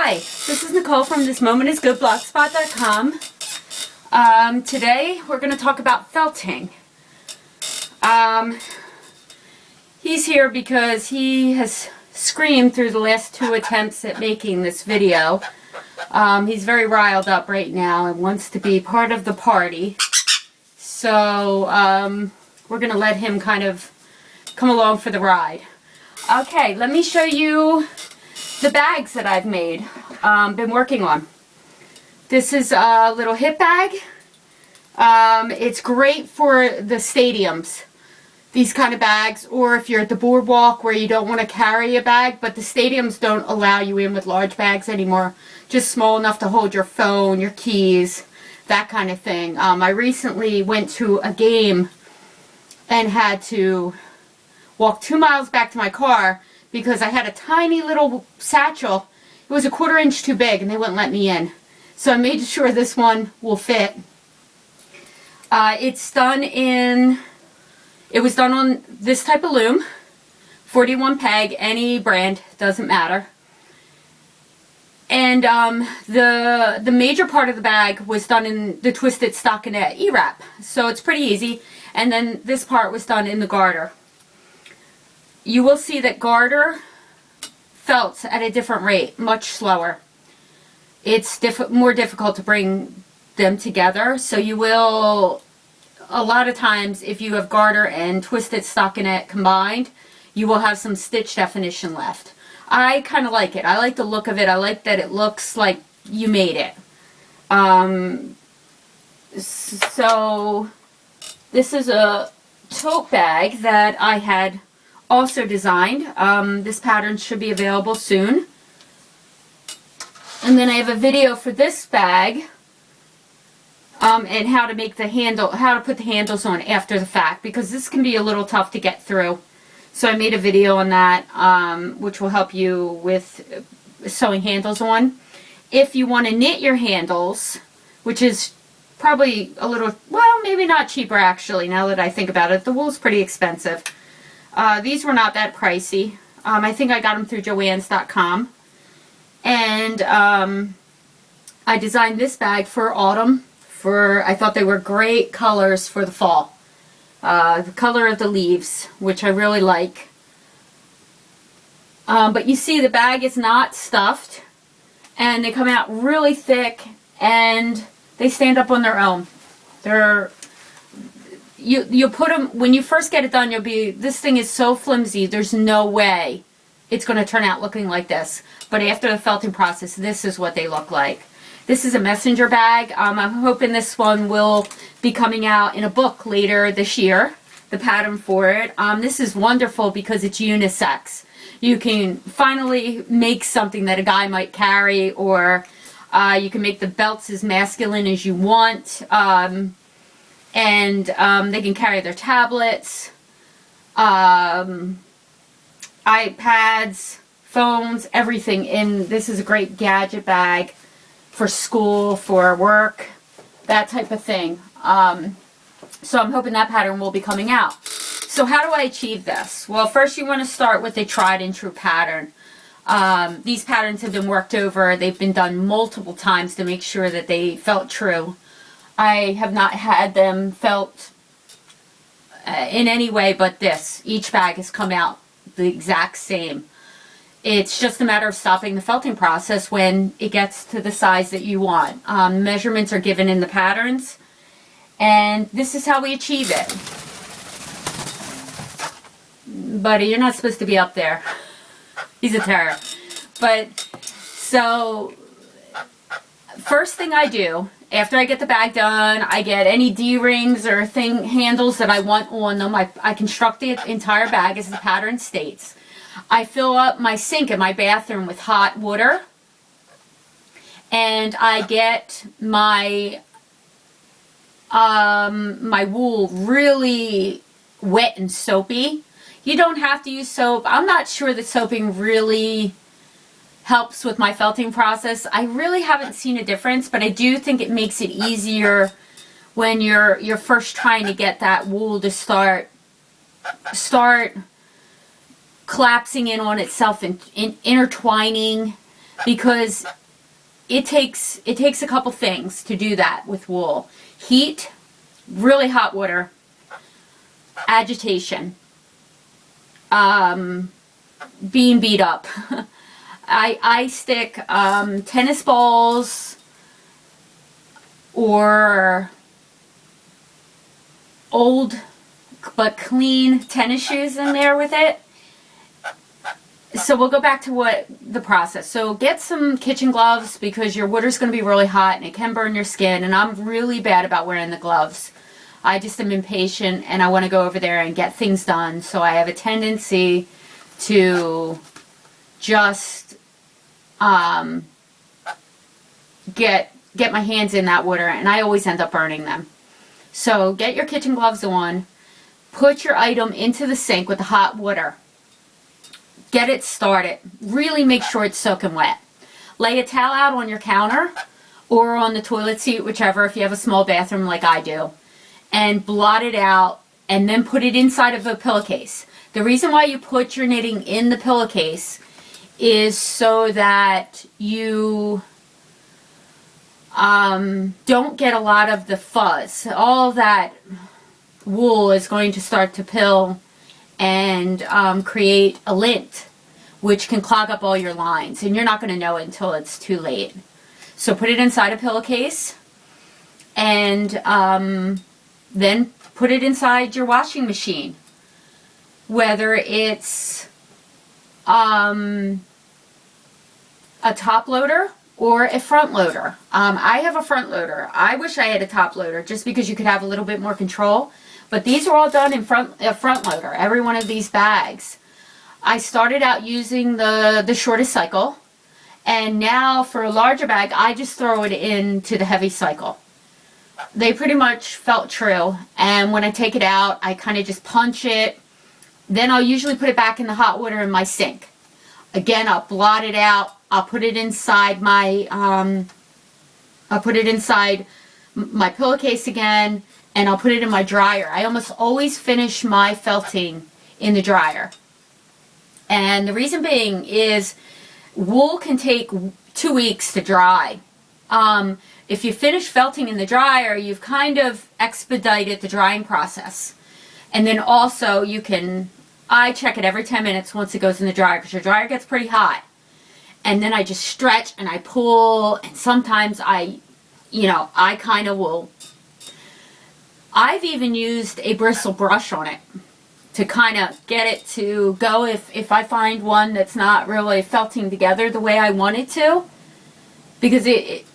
Hi, this is Nicole from thismomentisgoodblogspot.com. Today we're going to talk about felting. He's here because he has screamed through the last 2 attempts at making this video. He's very riled up right now and wants to be part of the party. So we're going to let him kind of come along for the ride. Okay, let me show you the bags that I've made, been working on. This is a little hip bag. It's great for the stadiums, these kind of bags, or if you're at the boardwalk where you don't want to carry a bag, but the stadiums don't allow you in with large bags anymore, just small enough to hold your phone, your keys, that kind of thing. I recently went to a game and had to walk 2 miles back to my car because I had a tiny little satchel. It was a 1/4 inch too big and they wouldn't let me in. So I made sure this one will fit. It was done on this type of loom, 41 peg, any brand, doesn't matter. And the major part of the bag was done in the twisted stockinette E-wrap, so it's pretty easy. And then this part was done in the garter. You will see that garter felts at a different rate, much slower. It's more difficult to bring them together, so you will, a lot of times, if you have garter and twisted stockinette combined, you will have some stitch definition left. I kind of like it. I like the look of it. I like that it looks like you made it. So this is a tote bag that I had also designed. This pattern should be available soon. And then I have a video for this bag and how to make the handle, how to put the handles on after the fact, because this can be a little tough to get through. So I made a video on that, which will help you with sewing handles on. If you want to knit your handles, which is probably a little, well, maybe not cheaper actually, now that I think about it. The wool's pretty expensive. These were not that pricey. I think I got them through Joann's.com. And I designed this bag for autumn. I thought they were great colors for the fall. The color of the leaves, which I really like. But you see the bag is not stuffed. And they come out really thick and they stand up on their own. You'll put them, when you first get it done, you'll be, this thing is so flimsy, there's no way it's going to turn out looking like this. But after the felting process, this is what they look like. This is a messenger bag. I'm hoping this one will be coming out in a book later this year, the pattern for it. This is wonderful because it's unisex. You can finally make something that a guy might carry, or you can make the belts as masculine as you want. And they can carry their tablets, iPads, phones, everything. And this is a great gadget bag for school, for work, that type of thing. So I'm hoping that pattern will be coming out. So how do I achieve this? Well, first you want to start with a tried and true pattern. These patterns have been worked over. They've been done multiple times to make sure that they felt true. I have not had them felt in any way but this. Each bag has come out the exact same. It's just a matter of stopping the felting process when it gets to the size that you want. Measurements are given in the patterns, and this is how we achieve it. Buddy, you're not supposed to be up there. He's a terror. But, so, first thing I do, after I get the bag done, I get any D-rings or handles that I want on them. I construct the entire bag as the pattern states. I fill up my sink in my bathroom with hot water. And I get my my wool really wet and soapy. You don't have to use soap. I'm not sure that soaping really helps with my felting process. I really haven't seen a difference, but I do think it makes it easier when you're first trying to get that wool to start collapsing in on itself and intertwining. because it takes a couple things to do that with wool. Heat, really hot water, agitation, being beat up. I stick tennis balls or old but clean tennis shoes in there with it. So we'll go back to what the process. So get some kitchen gloves because your water's going to be really hot and it can burn your skin, and I'm really bad about wearing the gloves. I just am impatient and I want to go over there and get things done, so I have a tendency to just get my hands in that water, and I always end up burning them. So get your kitchen gloves on, put your item into the sink with the hot water, get it started, really make sure it's soaking wet. Lay a towel out on your counter or on the toilet seat, whichever, if you have a small bathroom like I do, and blot it out, and then put it inside of a pillowcase. The reason why you put your knitting in the pillowcase is so that you don't get a lot of the fuzz. All that wool is going to start to pill and create a lint, which can clog up all your lines, and you're not going to know it until it's too late. So put it inside a pillowcase, and then put it inside your washing machine, whether it's a top loader or a front loader. I have a front loader. I wish I had a top loader just because you could have a little bit more control, but these are all done in a front loader, every one of these bags. I started out using the shortest cycle, and now for a larger bag I just throw it into the heavy cycle. They pretty much felt true, and when I take it out I kind of just punch it. Then I'll usually put it back in the hot water in my sink. Again, I'll blot it out. I'll put it inside my pillowcase again, and I'll put it in my dryer. I almost always finish my felting in the dryer. And the reason being is wool can take 2 weeks to dry. If you finish felting in the dryer, you've kind of expedited the drying process. And then also you can, I check it every 10 minutes once it goes in the dryer, because your dryer gets pretty hot. And then I just stretch and I pull, and sometimes I kind of will. I've even used a bristle brush on it to kind of get it to go if I find one that's not really felting together the way I want it to. Because it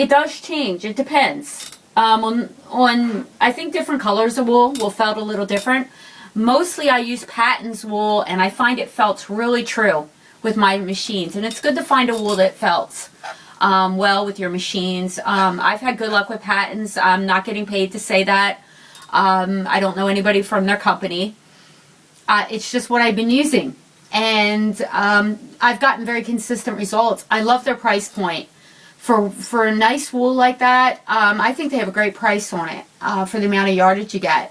does change. It depends. I think different colors of wool will felt a little different. Mostly I use Patton's wool, and I find it felts really true with my machines. And it's good to find a wool that felts well with your machines. I've had good luck with Patton's. I'm not getting paid to say that. I don't know anybody from their company. It's just what I've been using. And I've gotten very consistent results. I love their price point. For a nice wool like that, I think they have a great price on it for the amount of yardage you get.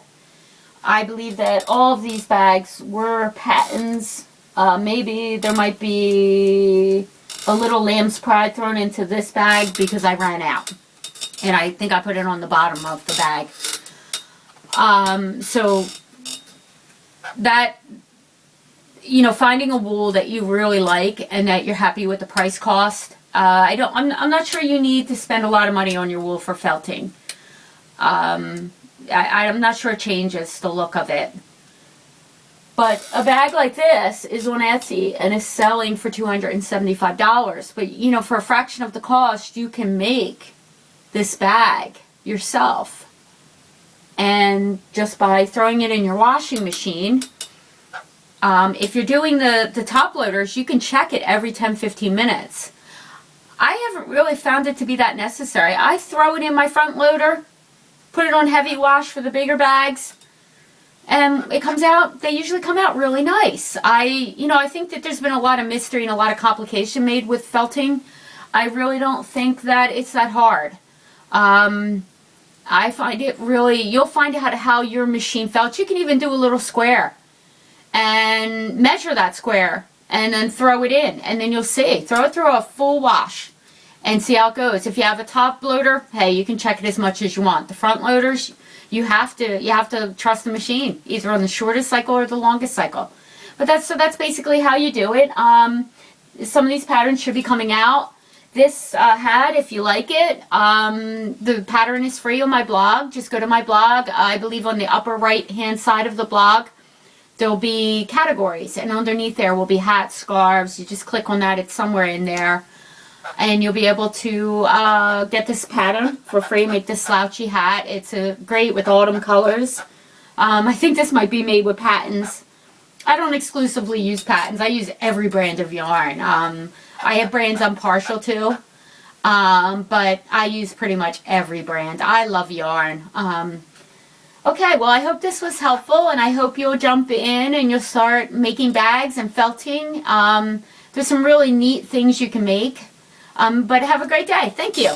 I believe that all of these bags were Patton's. Maybe there might be a little lamb's pride thrown into this bag because I ran out. And I think I put it on the bottom of the bag. So that, finding a wool that you really like and that you're happy with the price cost. I'm not sure you need to spend a lot of money on your wool for felting. I'm not sure it changes the look of it. But a bag like this is on Etsy and is selling for $275. But, for a fraction of the cost, you can make this bag yourself. And just by throwing it in your washing machine, if you're doing the top loaders, you can check it every 10-15 minutes. I haven't really found it to be that necessary. I throw it in my front loader, put it on heavy wash for the bigger bags, and it comes out, they usually come out really nice. I think that there's been a lot of mystery and a lot of complication made with felting. I really don't think that it's that hard. I find it really, you'll find out how your machine felts. You can even do a little square and measure that square and then throw it in, and then you'll see. Throw it through a full wash and see how it goes. If you have a top loader, hey, you can check it as much as you want. The front loaders, you have to trust the machine, either on the shortest cycle or the longest cycle. But that's basically how you do it. Some of these patterns should be coming out. This hat, if you like it, the pattern is free on my blog. Just go to my blog. I believe on the upper right hand side of the blog there'll be categories, and underneath there will be hats, scarves. You just click on that, it's somewhere in there, and you'll be able to get this pattern for free. Make this slouchy hat. It's great with autumn colors. I think this might be made with patents. I don't exclusively use patents. I use every brand of yarn. I have brands I'm partial to, but I use pretty much every brand. I love yarn. Okay, well, I hope this was helpful, and I hope you'll jump in and you'll start making bags and felting. There's some really neat things you can make. But have a great day. Thank you.